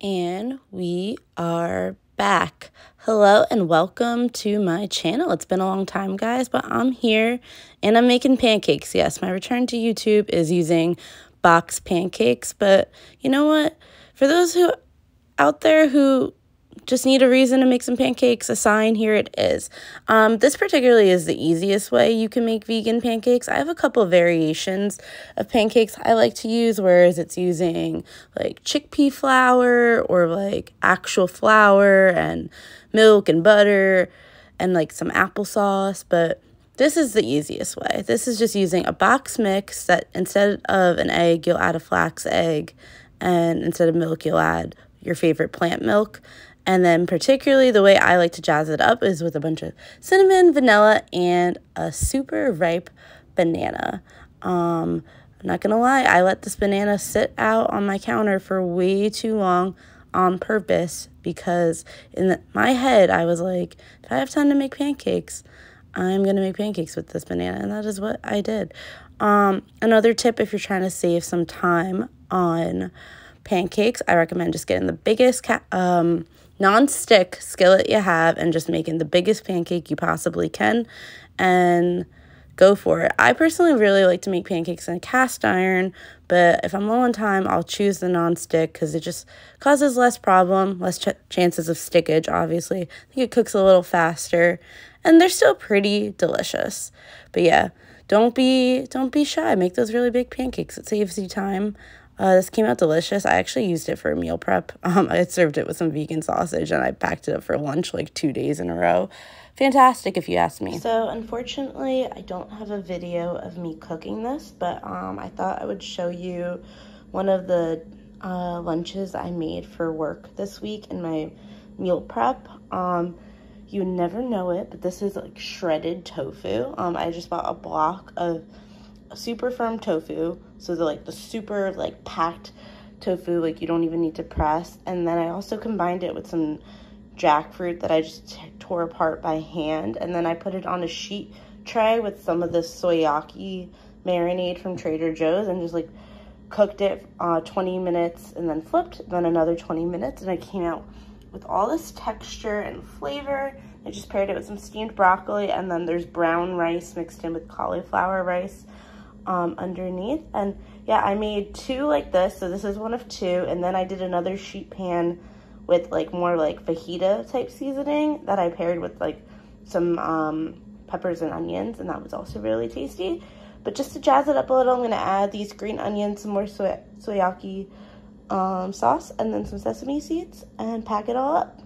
And we are back. Hello and welcome to my channel. It's been a long time, guys, but I'm here and I'm making pancakes. Yes, my return to YouTube is using box pancakes, but you know what? For those who out there who just need a reason to make some pancakes, a sign, here it is. This particularly is the easiest way you can make vegan pancakes. I have a couple of variations of pancakes I like to use, whereas it's using like chickpea flour or like actual flour and milk and butter and like some applesauce, but this is the easiest way. This is just using a box mix that instead of an egg, you'll add a flax egg, and instead of milk, you'll add your favorite plant milk. And then particularly the way I like to jazz it up is with a bunch of cinnamon, vanilla, and a super ripe banana. I'm not going to lie, I let this banana sit out on my counter for way too long on purpose because in my head I was like, if I have time to make pancakes, I'm going to make pancakes with this banana, and that is what I did. Another tip if you're trying to save some time on pancakes, I recommend just getting the biggest non-stick skillet you have and just making the biggest pancake you possibly can and go for it. I personally really like to make pancakes in a cast iron, but if I'm low on time, I'll choose the non-stick because it just causes less problem, less chances of stickage, obviously. I think it cooks a little faster, and they're still pretty delicious. But yeah, don't be shy. Make those really big pancakes. It saves you time. This came out delicious. I actually used it for a meal prep. I served it with some vegan sausage, and I packed it up for lunch like 2 days in a row. Fantastic, if you ask me. So, unfortunately, I don't have a video of me cooking this, but I thought I would show you one of the lunches I made for work this week in my meal prep. You never know it, but this is like shredded tofu. I just bought a block of super firm tofu, so they're like the super like packed tofu, like you don't even need to press. And then I also combined it with some jackfruit that I just tore apart by hand, and then I put it on a sheet tray with some of this soyaki marinade from Trader Joe's and just like cooked it 20 minutes and then flipped, then another 20 minutes, and I came out with all this texture and flavor. I just paired it with some steamed broccoli, and then there's brown rice mixed in with cauliflower rice underneath. And yeah, I made 2 like this, so this is one of 2, and then I did another sheet pan with like more like fajita type seasoning that I paired with like some peppers and onions, and that was also really tasty. But just to jazz it up a little, I'm going to add these green onions, some more soyaki sauce, and then some sesame seeds, and pack it all up.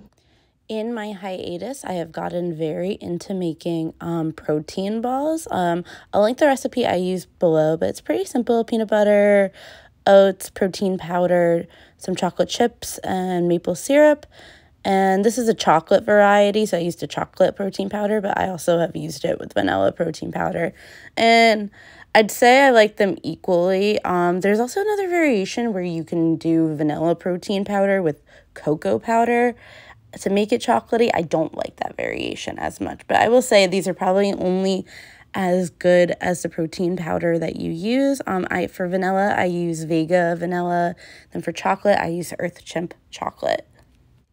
In my hiatus, I have gotten very into making protein balls. I'll link the recipe I use below, but it's pretty simple. Peanut butter, oats, protein powder, some chocolate chips, and maple syrup. And this is a chocolate variety, so I used a chocolate protein powder, but I also have used it with vanilla protein powder. And I'd say I like them equally. There's also another variation where you can do vanilla protein powder with cocoa powder to make it chocolatey. I don't like that variation as much, but I will say these are probably only as good as the protein powder that you use. For vanilla, I use Vega vanilla. Then for chocolate, I use Earth Chimp chocolate.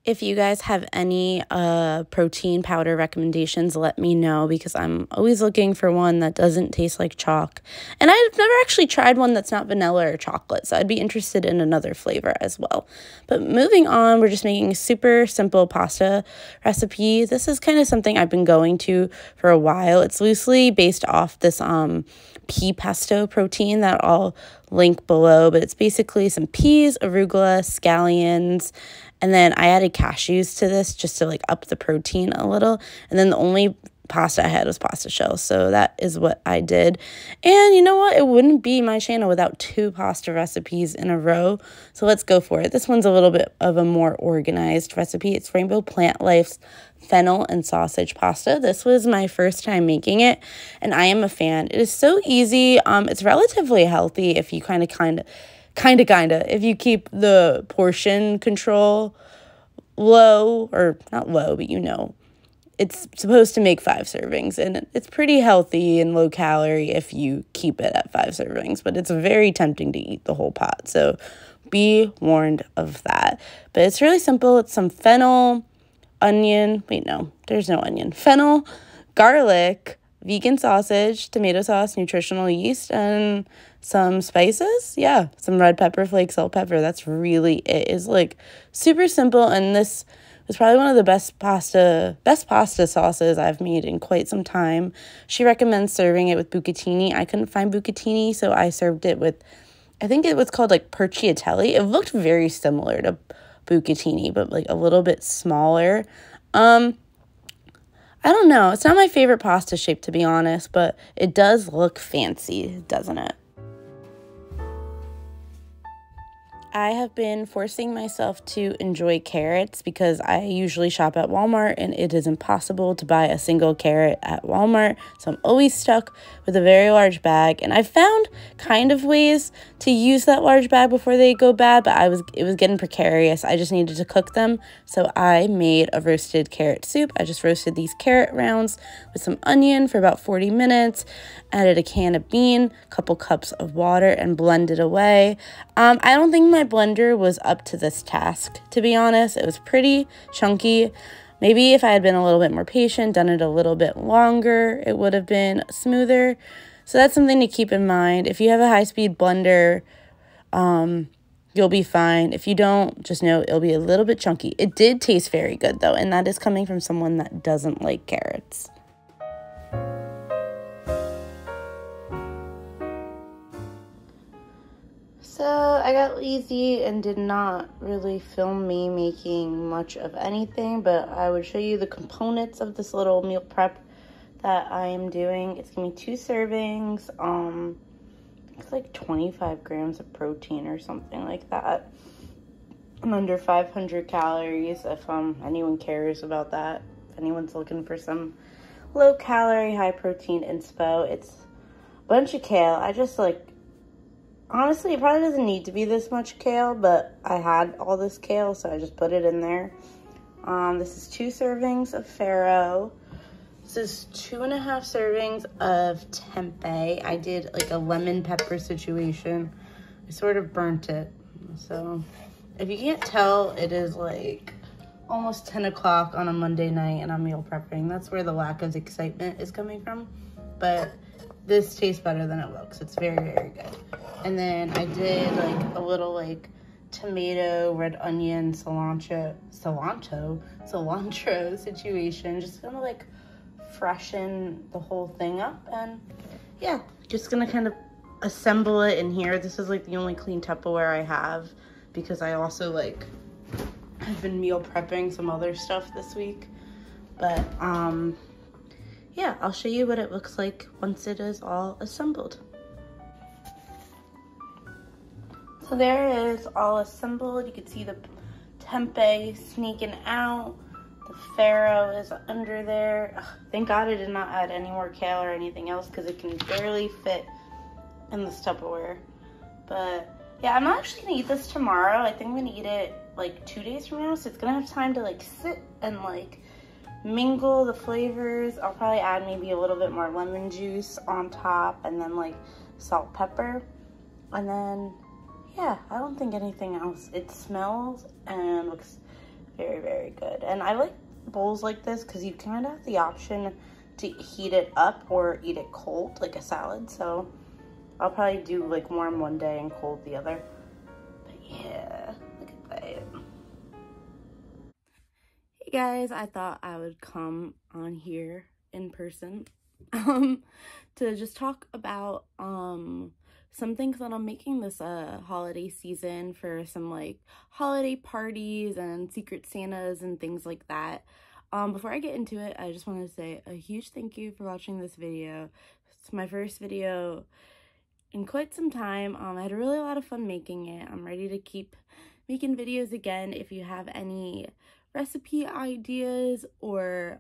If you guys have any protein powder recommendations, let me know, because I'm always looking for one that doesn't taste like chalk. And I've never actually tried one that's not vanilla or chocolate, so I'd be interested in another flavor as well. But moving on, we're just making a super simple pasta recipe. This is kind of something I've been going to for a while. It's loosely based off this pea pesto protein that I'll link below, but it's basically some peas, arugula, scallions, and then I added cashews to this just to like up the protein a little. And then the only pasta I had was pasta shells, so that is what I did. And you know what? It wouldn't be my channel without 2 pasta recipes in a row. So let's go for it. This one's a little bit of a more organized recipe. It's Rainbow Plant Life's fennel and sausage pasta. This was my first time making it, and I am a fan. It is so easy. It's relatively healthy if you kind of if you keep the portion control low, or not low, but you know, it's supposed to make 5 servings, and it's pretty healthy and low calorie if you keep it at 5 servings, but it's very tempting to eat the whole pot. So Be warned of that. But it's really simple. It's some fennel, onion. Wait, no, there's no onion. Fennel, garlic, vegan sausage, tomato sauce, nutritional yeast, and some spices. Yeah, some red pepper flakes, salt, pepper. That's really it. It's like super simple, and this was probably one of the best pasta sauces I've made in quite some time. She recommends serving it with bucatini. I couldn't find bucatini, so I served it with, I think it was called like perciatelli. It looked very similar to bucatini, but like a little bit smaller. I don't know. It's not my favorite pasta shape, to be honest, but it does look fancy, doesn't it? I have been forcing myself to enjoy carrots because I usually shop at Walmart and it is impossible to buy a single carrot at Walmart. So I'm always stuck with a very large bag, and I found kind of ways to use that large bag before they go bad, but it was getting precarious. I just needed to cook them. So I made a roasted carrot soup. I just roasted these carrot rounds with some onion for about 40 minutes, added a can of bean, a couple cups of water, and blended away. I don't think my blender was up to this task, to be honest. It was pretty chunky. Maybe if I had been a little bit more patient, done it a little bit longer, it would have been smoother. So that's something to keep in mind. If you have a high-speed blender, you'll be fine. If you don't, just know it'll be a little bit chunky. It did taste very good, though, and that is coming from someone that doesn't like carrots. So I got lazy and did not really film me making much of anything, but I would show you the components of this little meal prep that I am doing. It's gonna be 2 servings. It's like 25 grams of protein or something like that. I'm under 500 calories if anyone cares about that. If anyone's looking for some low calorie, high protein inspo, it's a bunch of kale. I just like, honestly, it probably doesn't need to be this much kale, but I had all this kale, so I just put it in there. This is 2 servings of farro. This is 2.5 servings of tempeh. I did like a lemon pepper situation. I sort of burnt it. So if you can't tell, it is like almost 10 o'clock on a Monday night and I'm meal prepping. That's where the lack of excitement is coming from. But this tastes better than it looks. It's very, very good. And then I did like a little like tomato, red onion, cilantro situation. Just gonna like freshen the whole thing up, and yeah, just gonna kind of assemble it in here. This is like the only clean Tupperware I have because I also like I've been meal prepping some other stuff this week. But yeah, I'll show you what it looks like once it is all assembled. So there it is, all assembled. You can see the tempeh sneaking out. The farro is under there. Ugh, thank God I did not add any more kale or anything else because it can barely fit in this Tupperware. But yeah, I'm not actually gonna eat this tomorrow. I think I'm gonna eat it like 2 days from now, so it's gonna have time to like sit and like mingle the flavors. I'll probably add maybe a little bit more lemon juice on top, and then like salt, pepper, and then yeah, I don't think anything else. It smells and looks very, very good. And I like bowls like this because you kind of have the option to heat it up or eat it cold like a salad. So I'll probably do like warm one day and cold the other. But yeah, look at that. Hey guys, I thought I would come on here in person to just talk about some things that I'm making this holiday season for some like holiday parties and secret Santas and things like that. Before I get into it, I just want to say a huge thank you for watching this video. It's my first video in quite some time. I had really a lot of fun making it. I'm ready to keep making videos again. If you have any recipe ideas or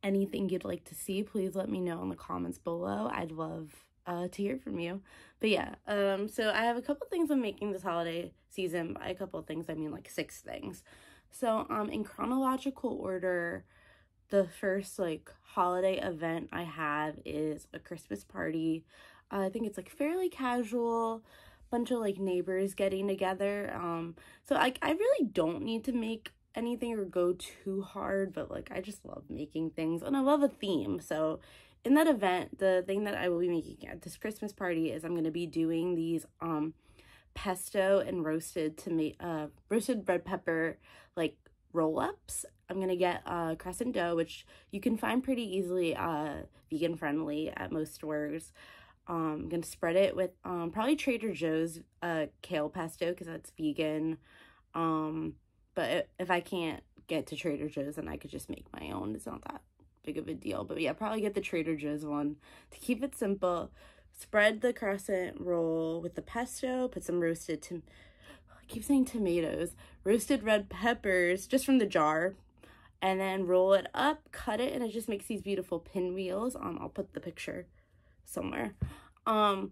anything you'd like to see, please let me know in the comments below. I'd love to hear from you. But yeah, so I have a couple things I'm making this holiday season. By a couple of things, I mean like 6 things. So in chronological order, the first like holiday event I have is a Christmas party. I think it's like fairly casual, bunch of like neighbors getting together. So I really don't need to make anything or go too hard, but like I just love making things and I love a theme. So in that event, the thing that I will be making at this Christmas party is I'm going to be doing these pesto and roasted red pepper like roll-ups. I'm gonna get crescent dough, which you can find pretty easily vegan friendly at most stores. I'm gonna spread it with probably Trader Joe's kale pesto because that's vegan. But if I can't get to Trader Joe's, then I could just make my own. It's not that big of a deal. But yeah, probably get the Trader Joe's one to keep it simple. Spread the crescent roll with the pesto, put some I keep saying tomatoes, roasted red peppers just from the jar, and then roll it up, cut it, and it just makes these beautiful pinwheels. I'll put the picture somewhere. But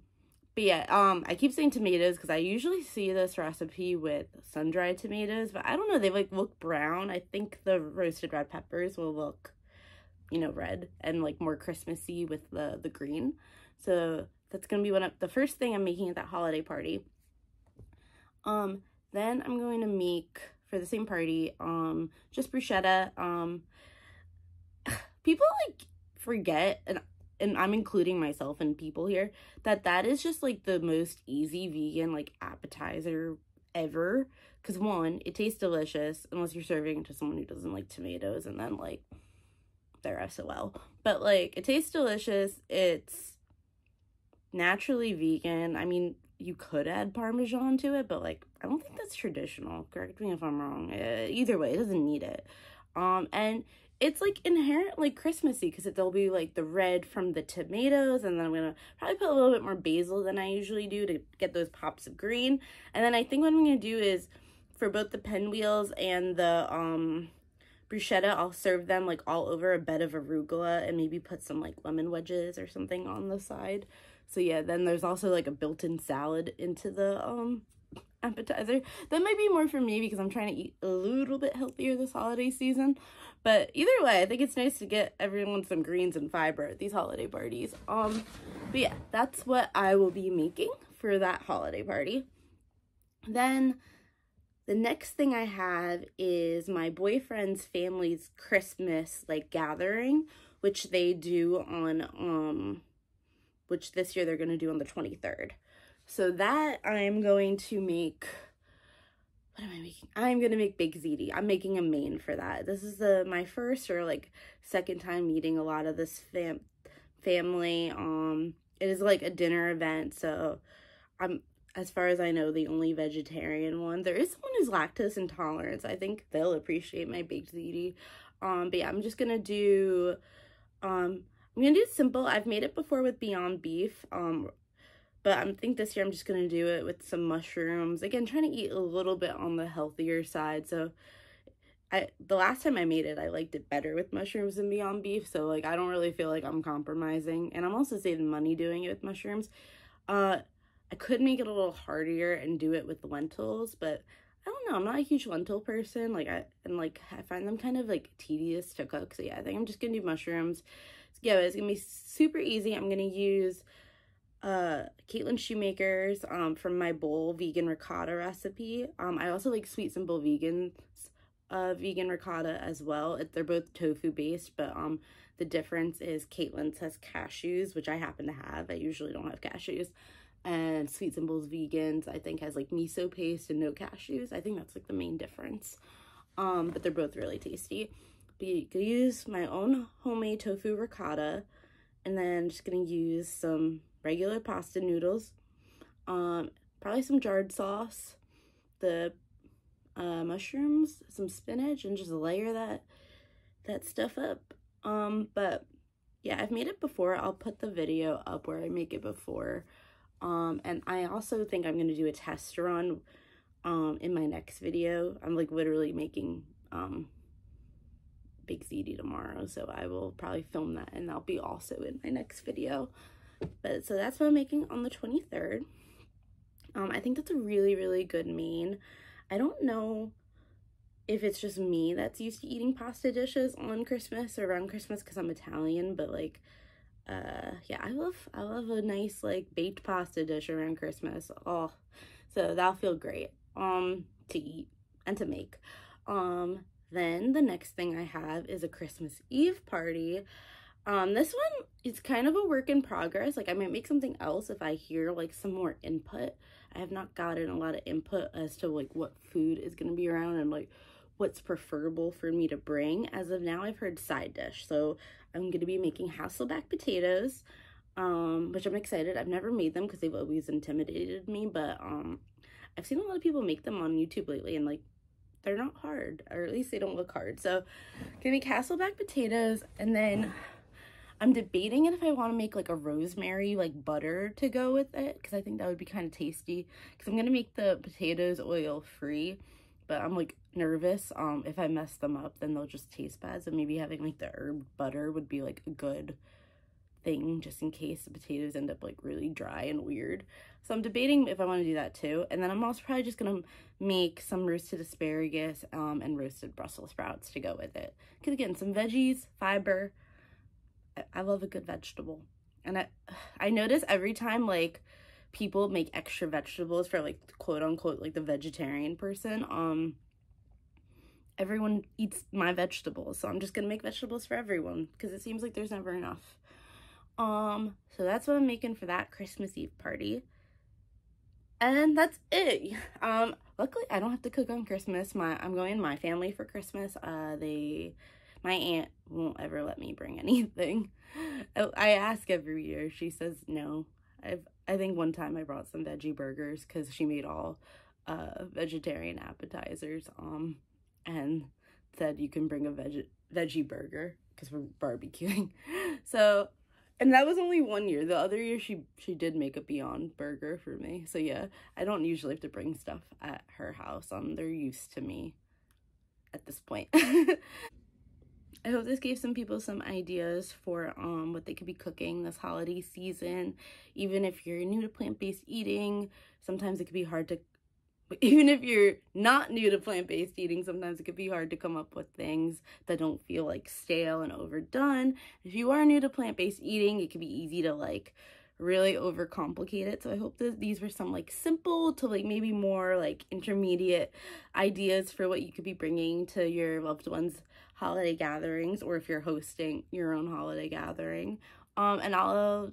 yeah, I keep saying tomatoes because I usually see this recipe with sun-dried tomatoes, but I don't know, they like look brown. I think the roasted red peppers will look, you know, red and like more Christmassy with the green. So that's gonna be the first thing I'm making at that holiday party. Then I'm going to make for the same party just bruschetta. People like forget, and I'm including myself and people here, that is just like the most easy vegan like appetizer ever. Because one, it tastes delicious unless you're serving it to someone who doesn't like tomatoes, and then like they're SOL. But like it tastes delicious. It's naturally vegan. I mean, you could add Parmesan to it, but like I don't think that's traditional. Correct me if I'm wrong. Either way, it doesn't need it. And it's like inherent like Christmassy because there'll be like the red from the tomatoes, and then I'm gonna probably put a little bit more basil than I usually do to get those pops of green. And then I think what I'm gonna do is for both the pinwheels and the bruschetta, I'll serve them like all over a bed of arugula and maybe put some like lemon wedges or something on the side. So yeah, then there's also like a built-in salad into the appetizer. That might be more for me because I'm trying to eat a little bit healthier this holiday season. But either way, I think it's nice to get everyone some greens and fiber at these holiday parties. But yeah, that's what I will be making for that holiday party. Then the next thing I have is my boyfriend's family's Christmas like gathering, which they do on which this year they're going to do on the 23rd. So that I'm going to make, what am I making? I'm going to make baked ziti. I'm making a main for that. This is my first or like second time meeting a lot of this family. It is like a dinner event, so I'm, as far as I know, the only vegetarian one. There is someone who's lactose intolerant, so I think they'll appreciate my baked ziti. But yeah, I'm just going to do, I'm going to do simple. I've made it before with Beyond Beef, but I think this year I'm just going to do it with some mushrooms. Again, trying to eat a little bit on the healthier side. So the last time I made it, I liked it better with mushrooms than Beyond Beef. So like, I don't really feel like I'm compromising. And I'm also saving money doing it with mushrooms. I could make it a little harder and do it with lentils, but I don't know. I'm not a huge lentil person. I find them kind of like tedious to cook. So yeah, I think I'm just going to do mushrooms. So yeah, it's going to be super easy. I'm going to use Caitlin Shoemaker's from my bowl vegan ricotta recipe. I also like Sweet Simple Vegan's vegan ricotta as well. They're both tofu based, but the difference is Caitlin's has cashews, which I happen to have. I usually don't have cashews. And Sweet Simple's Vegans, I think, has like miso paste and no cashews. I think that's like the main difference. But they're both really tasty. But you could use my own homemade tofu ricotta, and then just gonna use some regular pasta noodles, probably some jarred sauce, the mushrooms, some spinach, and just layer that stuff up. But yeah, I've made it before. I'll put the video up where I make it before. And I also think I'm going to do a test run in my next video. I'm like literally making baked ziti tomorrow, so I will probably film that and that'll be also in my next video. But so that's what I'm making on the 23rd. I think that's a really, really good main. I don't know if it's just me that's used to eating pasta dishes on Christmas or around Christmas because I'm Italian, but like Yeah, I love a nice like baked pasta dish around Christmas. Oh, so that'll feel great to eat and to make. Then the next thing I have is a Christmas Eve party. This one is kind of a work in progress. Like, I might make something else if I hear like some more input. I have not gotten a lot of input as to like what food is going to be around and like what's preferable for me to bring. As of now, I've heard side dish. So I'm going to be making Hasselback potatoes, which I'm excited. I've never made them because they've always intimidated me, but I've seen a lot of people make them on YouTube lately, and like they're not hard, or at least they don't look hard. So I'm gonna make Hasselback potatoes, and then I'm debating if I want to make like a rosemary like butter to go with it, because I think that would be kind of tasty, because I'm gonna make the potatoes oil free, but I'm like nervous if I mess them up then they'll just taste bad. So maybe having like the herb butter would be like a good thing just in case the potatoes end up like really dry and weird. So I'm debating if I want to do that too. And then I'm also probably just gonna make some roasted asparagus and roasted Brussels sprouts to go with it, because again, some veggies, fiber. I love a good vegetable. And I notice every time like people make extra vegetables for like quote unquote like the vegetarian person, everyone eats my vegetables. So I'm just gonna make vegetables for everyone, because it seems like there's never enough. So that's what I'm making for that Christmas Eve party. And that's it. Luckily I don't have to cook on Christmas. I'm going to my family for Christmas. My aunt won't ever let me bring anything. I ask every year. She says no. I think one time I brought some veggie burgers because she made all vegetarian appetizers and said you can bring a veggie burger because we're barbecuing. So, and that was only one year. The other year she did make a Beyond Burger for me. So yeah, I don't usually have to bring stuff at her house. They're used to me at this point. I hope this gave some people some ideas for what they could be cooking this holiday season. Even if you're new to plant-based eating, sometimes it could be hard to, even if you're not new to plant-based eating, sometimes it could be hard to come up with things that don't feel like stale and overdone. If you are new to plant-based eating, it can be easy to like really overcomplicate it. So I hope that these were some like simple to like maybe more like intermediate ideas for what you could be bringing to your loved ones' holiday gatherings, or if you're hosting your own holiday gathering. And I'll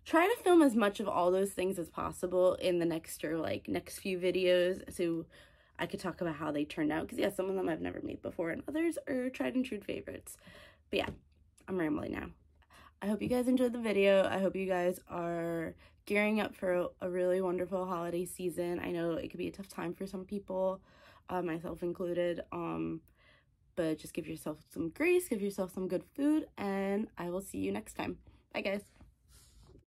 try to film as much of all those things as possible in the next few videos, so I could talk about how they turned out, because yeah, some of them I've never made before and others are tried and true favorites. But yeah, I'm rambling now. I hope you guys enjoyed the video. I hope you guys are gearing up for a really wonderful holiday season. I know it could be a tough time for some people, myself included, but just give yourself some grace, give yourself some good food, and I will see you next time. Bye guys.